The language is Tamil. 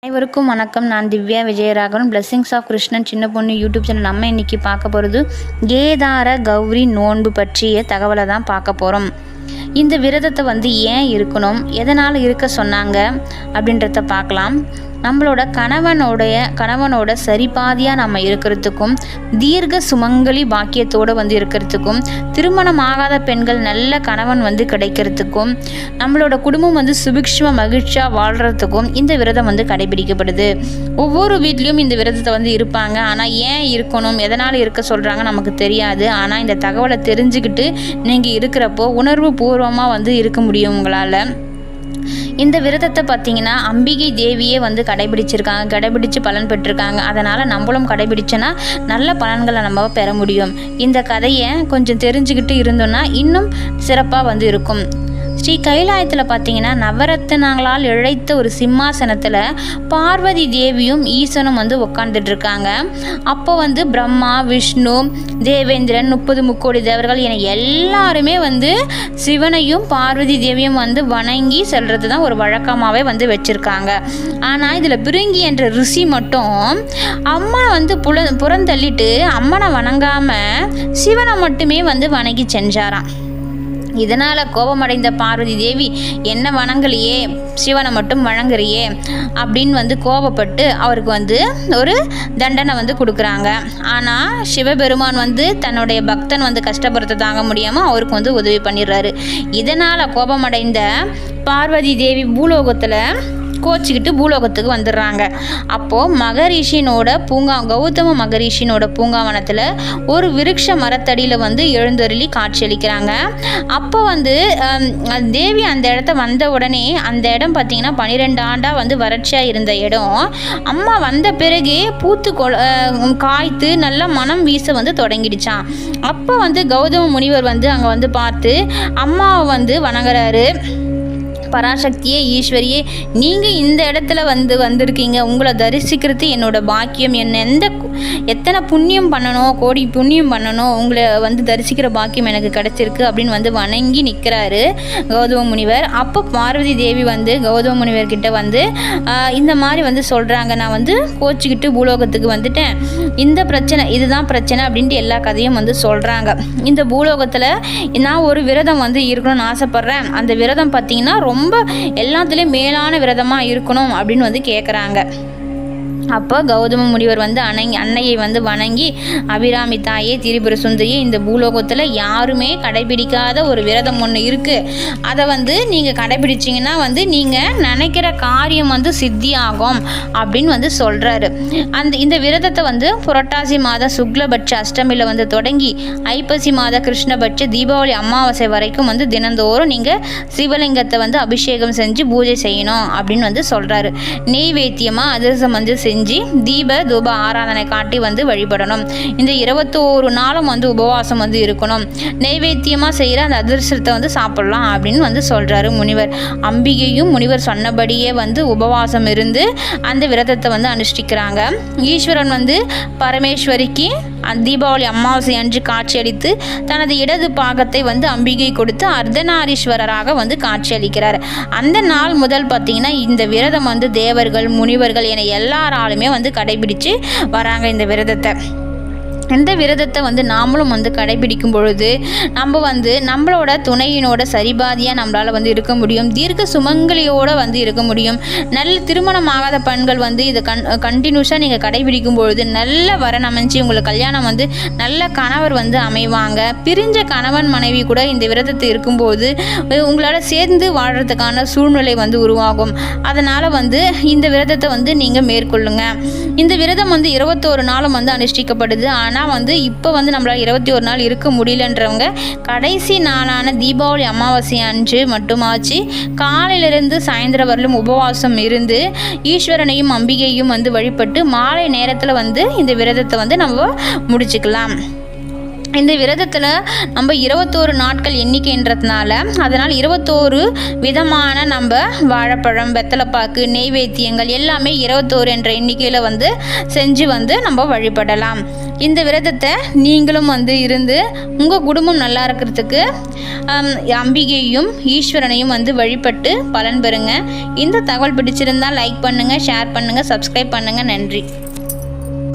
அனைவருக்கும் வணக்கம். நான் திவ்யா விஜயராகவன். பிளெஸிங்ஸ் ஆஃப் கிருஷ்ணன் சின்ன பொண்ணு யூடியூப் சேனல். நம்ம இன்றைக்கி பார்க்க போகிறது கேதார கௌரி நோன்பு பற்றிய தகவலை தான் பார்க்க போகிறோம். இந்த விரதத்தை ஏன் இருக்கணும், எதனால் இருக்க சொன்னாங்க அப்படின்றத பார்க்கலாம். நம்மளோட கணவனோட சரிபாதியாக நம்ம இருக்கிறதுக்கும், தீர்க்க சுமங்கலி பாக்கியத்தோடு இருக்கிறதுக்கும், திருமணம் ஆகாத பெண்கள் நல்ல கணவன் கிடைக்கிறதுக்கும், நம்மளோட குடும்பம் சுபிக்ஷமாக மகிழ்ச்சியாக வாழ்கிறதுக்கும் இந்த விரதம் கடைபிடிக்கப்படுது. ஒவ்வொரு வீட்லேயும் இந்த விரதத்தை இருப்பாங்க. ஆனால் ஏன் இருக்கணும், எதனால் இருக்க சொல்கிறாங்க நமக்கு தெரியாது. ஆனால் இந்த தகவலை தெரிஞ்சுக்கிட்டு நீங்கள் இருக்கிறப்போ உணர்வு பூர்வமாக இருக்க முடியும் உங்களால். இந்த விரதத்தை பார்த்தீங்கன்னா அம்பிகை தேவியே கடைபிடிச்சு பலன் பெற்றிருக்காங்க. அதனால் நம்மளும் கடைபிடிச்சோன்னா நல்ல பலன்களை நம்ம பெற முடியும். இந்த கதையை கொஞ்சம் தெரிஞ்சுக்கிட்டு இருந்தோன்னா இன்னும் சிறப்பாக இருக்கும். ஸ்ரீ கைலாயத்தில் பார்த்தீங்கன்னா நவரத்தினங்களால் இழைத்த ஒரு சிம்மாசனத்தில் பார்வதி தேவியும் ஈசனும் உட்காந்துட்டு இருக்காங்க. அப்போ பிரம்மா, விஷ்ணு, தேவேந்திரன், 30 முக்கோடி தேவர்கள் என எல்லாருமே சிவனையும் பார்வதி தேவியும் வணங்கி செல்றது தான் ஒரு வழக்கமாகவே வச்சுருக்காங்க. ஆனால் இதில் பிருங்கி என்ற ரிஷி மட்டும் அம்மா புறந்தள்ளிட்டு அம்மனை வணங்காமல் சிவனை மட்டுமே வணங்கி சென்றாராம். இதனால் கோபமடைந்த பார்வதி தேவி, என்ன வணங்கலையே, சிவனை மட்டும் வணங்குறியே அப்படின்னு கோபப்பட்டு அவருக்கு ஒரு தண்டனை கொடுக்குறாங்க. ஆனால் சிவபெருமான் தன்னுடைய பக்தன் கஷ்டப்படுத்த தாங்க முடியாமல் அவருக்கு உதவி பண்ணிடுறாரு. இதனால் கோபமடைந்த பார்வதி தேவி கோச்சிக்கிட்டு பூலோகத்துக்கு வந்துடுறாங்க. அப்போது கௌதம மகரிஷினோட பூங்காவனத்தில் ஒரு விருட்ச மரத்தடியில் எழுந்தருளி காட்சியளிக்கிறாங்க. அப்போ தேவி அந்த இடத்த வந்த உடனே அந்த இடம் பார்த்திங்கன்னா 12 ஆண்டாக வறட்சியாக இருந்த இடம் அம்மா வந்த பிறகு பூத்து காய்த்து நல்லா மனம் வீச தொடங்கிடுச்சான். அப்போ கௌதம முனிவர் அங்கே பார்த்து அம்மாவை வணங்குறாரு. பராசக்தியே, ஈஸ்வரியே, நீங்கள் இந்த இடத்துல வந்திருக்கீங்க. உங்களை தரிசிக்கிறது என்னோட பாக்கியம். எத்தனை புண்ணியம் பண்ணணும், கோடி புண்ணியம் பண்ணணும், உங்களை தரிசிக்கிற பாக்கியம் எனக்கு கிடைச்சிருக்கு அப்படின்னு வணங்கி நிற்கிறாரு கௌதம முனிவர். அப்போ பார்வதி தேவி கௌதம முனிவர்கிட்ட இந்த மாதிரி சொல்கிறாங்க, நான் கோச்சிக்கிட்டு பூலோகத்துக்கு வந்துட்டேன், இதுதான் பிரச்சனை அப்படின்ட்டு எல்லா கதையும் சொல்கிறாங்க. இந்த பூலோகத்தில் நான் ஒரு விரதம் இருக்கணும்னு ஆசைப்பட்றேன். அந்த விரதம் பார்த்தீங்கன்னா ரொம்ப எல்லாத்துலேயும் மேலான விரதமாக இருக்கணும் அப்படின்னு கேட்குறாங்க. அப்போ கௌதம முனிவர் அன்னையை வணங்கி, அபிராமி தாயே, திரிபுர சுந்தரியே, இந்த பூலோகத்தில் யாருமே கடைபிடிக்காத ஒரு விரதம் ஒன்று இருக்குது. அதை நீங்கள் கடைபிடிச்சிங்கன்னா நீங்கள் நினைக்கிற காரியம் சித்தி ஆகும் அப்படின்னு சொல்கிறாரு. இந்த விரதத்தை புரட்டாசி மாத சுக்லபட்ச அஷ்டமியில் தொடங்கி ஐப்பசி மாத கிருஷ்ணபட்ச தீபாவளி அமாவாசை வரைக்கும் தினந்தோறும் நீங்கள் சிவலிங்கத்தை அபிஷேகம் செஞ்சு பூஜை செய்யணும் அப்படின்னு சொல்கிறாரு. நெய்வேத்தியமாக அதிரசம் செஞ்சு தீப தூப ஆராதனை காட்டி வழிபடணும். இந்த 21 நாளும் உபவாசம் இருக்கணும். நைவேத்தியமாக செய்கிற அந்த அதிர்ஷ்டத்தை சாப்பிடலாம் அப்படின்னு சொல்கிறாரு முனிவர். அம்பிகையும் முனிவர் சொன்னபடியே உபவாசம் இருந்து அந்த விரதத்தை அனுஷ்டிக்கிறாங்க. ஈஸ்வரன் பரமேஸ்வரிக்கு தீபாவளி அமாவாசை அன்று காட்சியளித்து தனது இடது பாகத்தை அம்பிகை கொடுத்து அர்த்தநாரீஸ்வரராக காட்சியளிக்கிறார். அந்த நாள் முதல் பார்த்தீங்கன்னா இந்த விரதம் தேவர்கள், முனிவர்கள் என எல்லாராலுமே கடைபிடிச்சு வராங்க இந்த விரதத்தை. இந்த விரதத்தை நாமளும் கடைபிடிக்கும் பொழுது நம்ம நம்மளோட துணையினோட சரிபாதியாக நம்மளால் இருக்க முடியும். தீர்க்க சுமங்கலியோடு இருக்க முடியும். நல்ல திருமணம் ஆகாத பெண்கள் இதை கண்டினியூஸாக நீங்கள் கடைபிடிக்கும் பொழுது நல்ல வரன் அமைஞ்சு உங்களுக்கு கல்யாணம் நல்ல கணவர் அமைவாங்க. பிரிஞ்ச கணவன் மனைவி கூட இந்த விரதத்தை இருக்கும்போது உங்களால் சேர்ந்து வாழ்கிறதுக்கான சூழ்நிலை உருவாகும். அதனால் இந்த விரதத்தை நீங்கள் மேற்கொள்ளுங்க. இந்த விரதம் 21 நாளும் அனுஷ்டிக்கப்படுது. ஆனால் இப்போ நம்மளால் 21 நாள் இருக்க முடியலன்றவங்க கடைசி நாளான தீபாவளி அமாவாசை அன்று மட்டுமாச்சு காலையிலிருந்து சாயந்தரம் வரலும் உபவாசம் இருந்து ஈஸ்வரனையும் அம்பிகையும் வழிபட்டு மாலை நேரத்தில் இந்த விரதத்தை நம்ம முடிச்சுக்கலாம். இந்த விரதத்தில் நம்ம 21 நாட்கள் எண்ணிக்கைன்றதுனால அதனால் 21 விதமான நம்ம வாழைப்பழம், வெத்தலைப்பாக்கு, நெய்வேத்தியங்கள் எல்லாமே 21 என்ற எண்ணிக்கையில் செஞ்சு நம்ம வழிபடலாம். இந்த விரதத்தை நீங்களும் வந்து இருந்து உங்கள் குடும்பம் நல்லா இருக்கிறதுக்கு அம்பிகையும் ஈஸ்வரனையும் வந்து வழிபட்டு பலன் பெறுங்க. இந்த தகவல் பிடிச்சிருந்தால் லைக் பண்ணுங்கள், ஷேர் பண்ணுங்கள், சப்ஸ்கிரைப் பண்ணுங்கள். நன்றி.